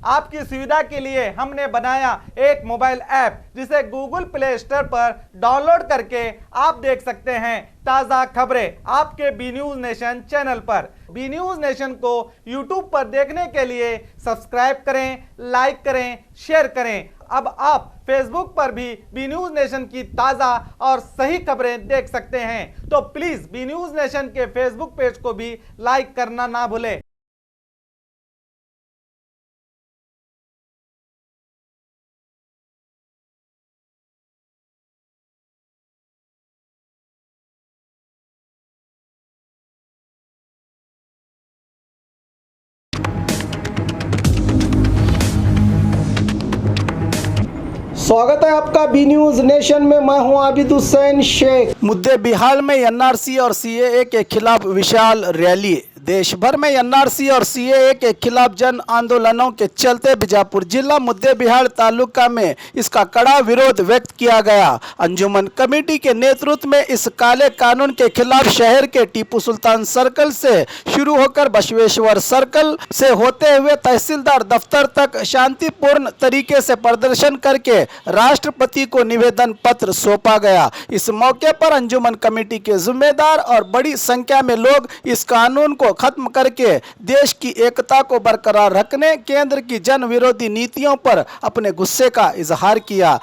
आपकी सुविधा के लिए हमने बनाया एक मोबाइल ऐप जिसे गूगल प्ले स्टोर पर डाउनलोड करके आप देख सकते हैं ताज़ा खबरें आपके बी न्यूज नेशन चैनल पर। बी न्यूज नेशन को यूट्यूब पर देखने के लिए सब्सक्राइब करें, लाइक करें, शेयर करें। अब आप फेसबुक पर भी बी न्यूज नेशन की ताज़ा और सही खबरें देख सकते हैं। तो प्लीज़ बी न्यूज नेशन के फेसबुक पेज को भी लाइक करना ना भूलें। स्वागत है आपका बी न्यूज नेशन में। मैं हूं आबिद हुसैन शेख। मुद्दे बिहार में एनआरसी और सीएए के खिलाफ विशाल रैली। देश भर में एनआरसी और सीएए के खिलाफ जन आंदोलनों के चलते बीजापुर जिला मुद्दे बिहार तालुका में इसका कड़ा विरोध व्यक्त किया गया। अंजुमन कमेटी के नेतृत्व में इस काले कानून के खिलाफ शहर के टीपू सुल्तान सर्कल से शुरू होकर बसवेश्वर सर्कल से होते हुए तहसीलदार दफ्तर तक शांतिपूर्ण तरीके से प्रदर्शन करके राष्ट्रपति को निवेदन पत्र सौंपा गया। इस मौके पर अंजुमन कमेटी के जिम्मेदार और बड़ी संख्या में लोग इस कानून को खत्म करके देश की एकता को बरकरार रखने केंद्र की जन विरोधी नीतियों पर अपने गुस्से का इजहार किया।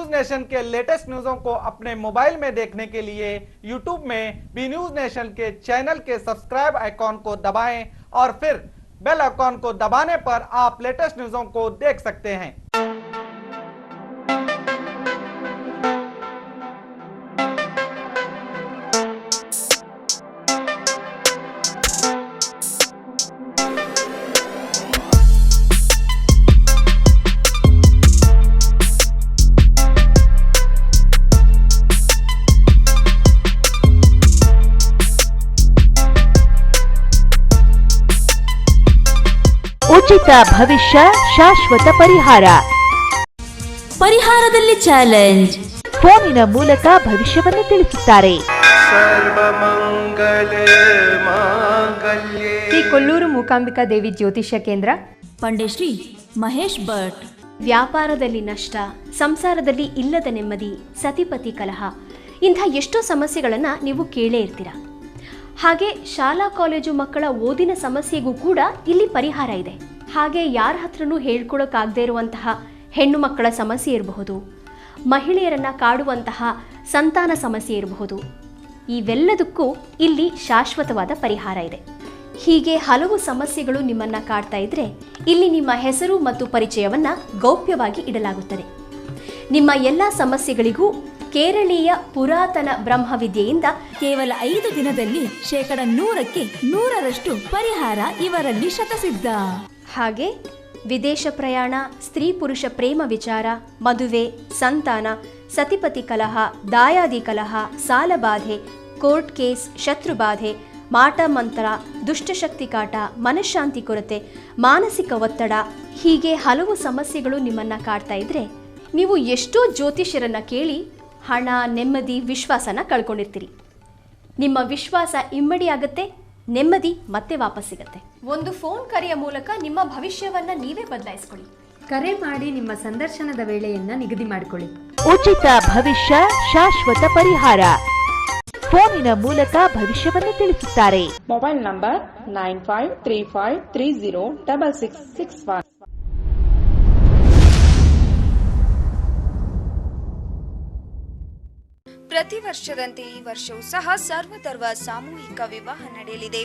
न्यूज नेशन के लेटेस्ट न्यूज़ों को अपने मोबाइल में देखने के लिए यूट्यूब में बी न्यूज नेशन के चैनल के सब्सक्राइब आइकॉन को दबाएं और फिर बेल आइकॉन को दबाने पर आप लेटेस्ट न्यूज़ों को देख सकते हैं। ಉಚಿತ ಭವಿಷ್ಯ ಶಾಶ್ವತ ಪರಿಹಾರದಲ್ಲಿ ಚಾಲೆಂಜ್. ಫೋನಿನ ಮೂಲಕ ಭವಿಷ್ಯವನ್ನು ತಿಳಿಸುತ್ತಾರೆ. ಶ್ರೀ ಕೊಲ್ಲೂರು ಮೂಕಾಂಬಿಕಾ ದೇವಿ ಜ್ಯೋತಿಷ್ಯ ಕೇಂದ್ರ, ಪಂಡಿತ್ ಮಹೇಶ್ ಭಟ್. ವ್ಯಾಪಾರದಲ್ಲಿ ನಷ್ಟ, ಸಂಸಾರದಲ್ಲಿ ಇಲ್ಲದ ನೆಮ್ಮದಿ, ಸತಿಪತಿ ಕಲಹ, ಇಂಥ ಎಷ್ಟೋ ಸಮಸ್ಯೆಗಳನ್ನು ನೀವು ಕೇಳೇ ಇರ್ತೀರ. ಹಾಗೆ ಶಾಲಾ ಕಾಲೇಜು ಮಕ್ಕಳ ಓದಿನ ಸಮಸ್ಯೆಗೂ ಕೂಡ ಇಲ್ಲಿ ಪರಿಹಾರ ಇದೆ. ಹಾಗೆ ಯಾರ ಹತ್ರನೂ ಹೇಳ್ಕೊಳಕ್ಕಾಗದೇ ಇರುವಂತಹ ಹೆಣ್ಣು ಮಕ್ಕಳ ಸಮಸ್ಯೆ ಇರಬಹುದು, ಮಹಿಳೆಯರನ್ನು ಕಾಡುವಂತಹ ಸಂತಾನ ಸಮಸ್ಯೆ ಇರಬಹುದು. ಇವೆಲ್ಲದಕ್ಕೂ ಇಲ್ಲಿ ಶಾಶ್ವತವಾದ ಪರಿಹಾರ ಇದೆ. ಹೀಗೆ ಹಲವು ಸಮಸ್ಯೆಗಳು ನಿಮ್ಮನ್ನು ಕಾಡ್ತಾ ಇದ್ರೆ ಇಲ್ಲಿ ನಿಮ್ಮ ಹೆಸರು ಮತ್ತು ಪರಿಚಯವನ್ನು ಗೌಪ್ಯವಾಗಿ ಇಡಲಾಗುತ್ತದೆ. ನಿಮ್ಮ ಎಲ್ಲ ಸಮಸ್ಯೆಗಳಿಗೂ ಕೇರಳೀಯ ಪುರಾತನ ಬ್ರಹ್ಮವಿದ್ಯೆಯಿಂದ ಕೇವಲ 5 ದಿನದಲ್ಲಿ 100% ಪರಿಹಾರ ಇವರಲ್ಲಿ ಶತಸಿದ್ಧ. ಹಾಗೆ ವಿದೇಶ ಪ್ರಯಾಣ, ಸ್ತ್ರೀ ಪುರುಷ ಪ್ರೇಮ ವಿಚಾರ, ಮದುವೆ, ಸಂತಾನ, ಸತಿಪತಿ ಕಲಹ, ದಾಯಾದಿ ಕಲಹ, ಸಾಲಬಾಧೆ, ಕೋರ್ಟ್ ಕೇಸ್, ಶತ್ರುಬಾಧೆ, ಮಾಟ ಮಂತ್ರ, ದುಷ್ಟಶಕ್ತಿ ಕಾಟ, ಮನಃಶಾಂತಿ ಕೊರತೆ, ಮಾನಸಿಕ ಒತ್ತಡ, ಹೀಗೆ ಹಲವು ಸಮಸ್ಯೆಗಳು ನಿಮ್ಮನ್ನು ಕಾಡ್ತಾ ಇದ್ರೆ ನೀವು ಎಷ್ಟೋ ಜ್ಯೋತಿಷ್ಯರನ್ನು ಕೇಳಿ ಹಣ, ನೆಮ್ಮದಿ, ವಿಶ್ವಾಸನ ಕಳ್ಕೊಂಡಿರ್ತೀರಿ. ನಿಮ್ಮ ವಿಶ್ವಾಸ ಇಮ್ಮಡಿಯಾಗತ್ತೆ, ನೆಮ್ಮದಿ ಮತ್ತೆ ವಾಪಸ್ ಸಿಗತ್ತೆ. ಒಂದು ಫೋನ್ ಕರೆಯ ಮೂಲಕ ನಿಮ್ಮ ಭವಿಷ್ಯವನ್ನ ನೀವೇ ಬದಲಾಯಿಸಿಕೊಳ್ಳಿ. ಕರೆ ಮಾಡಿ ನಿಮ್ಮ ಸಂದರ್ಶನದ ವೇಳೆಯನ್ನ ನಿಗದಿ ಮಾಡಿಕೊಳ್ಳಿ. ಉಚಿತ ಭವಿಷ್ಯ ಶಾಶ್ವತ ಪರಿಹಾರ. ಫೋನಿನ ಮೂಲಕ ಭವಿಷ್ಯವನ್ನು ತಿಳಿಸುತ್ತಾರೆ. Mobile number 9535306661. ಪ್ರತಿ ವರ್ಷದಂತೆ ಈ ವರ್ಷವೂ ಸಹ ಸರ್ವಧರ್ಮ ಸಾಮೂಹಿಕ ವಿವಾಹ ನಡೆಯಲಿದೆ.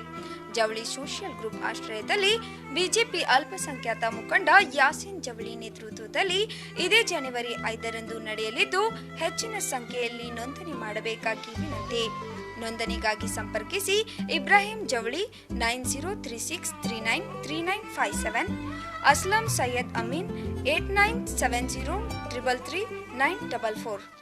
ಜವಳಿ ಸೋಷಿಯಲ್ ಗ್ರೂಪ್ ಆಶ್ರಯದಲ್ಲಿ ಬಿಜೆಪಿ ಅಲ್ಪಸಂಖ್ಯಾತ ಮುಖಂಡ ಯಾಸೀನ್ ಜವಳಿ ನೇತೃತ್ವದಲ್ಲಿ ಇದೇ ಜನವರಿ 5ರಂದು ನಡೆಯಲಿದ್ದು ಹೆಚ್ಚಿನ ಸಂಖ್ಯೆಯಲ್ಲಿ ನೋಂದಣಿ ಮಾಡಬೇಕಾಗಿ ವಿನಂತಿ. ನೋಂದಣಿಗಾಗಿ ಸಂಪರ್ಕಿಸಿ ಇಬ್ರಾಹಿಂ ಜವಳಿ 9036393957, ಅಸ್ಲಂ ಸೈಯದ್ ಅಮೀನ್ 8970333944.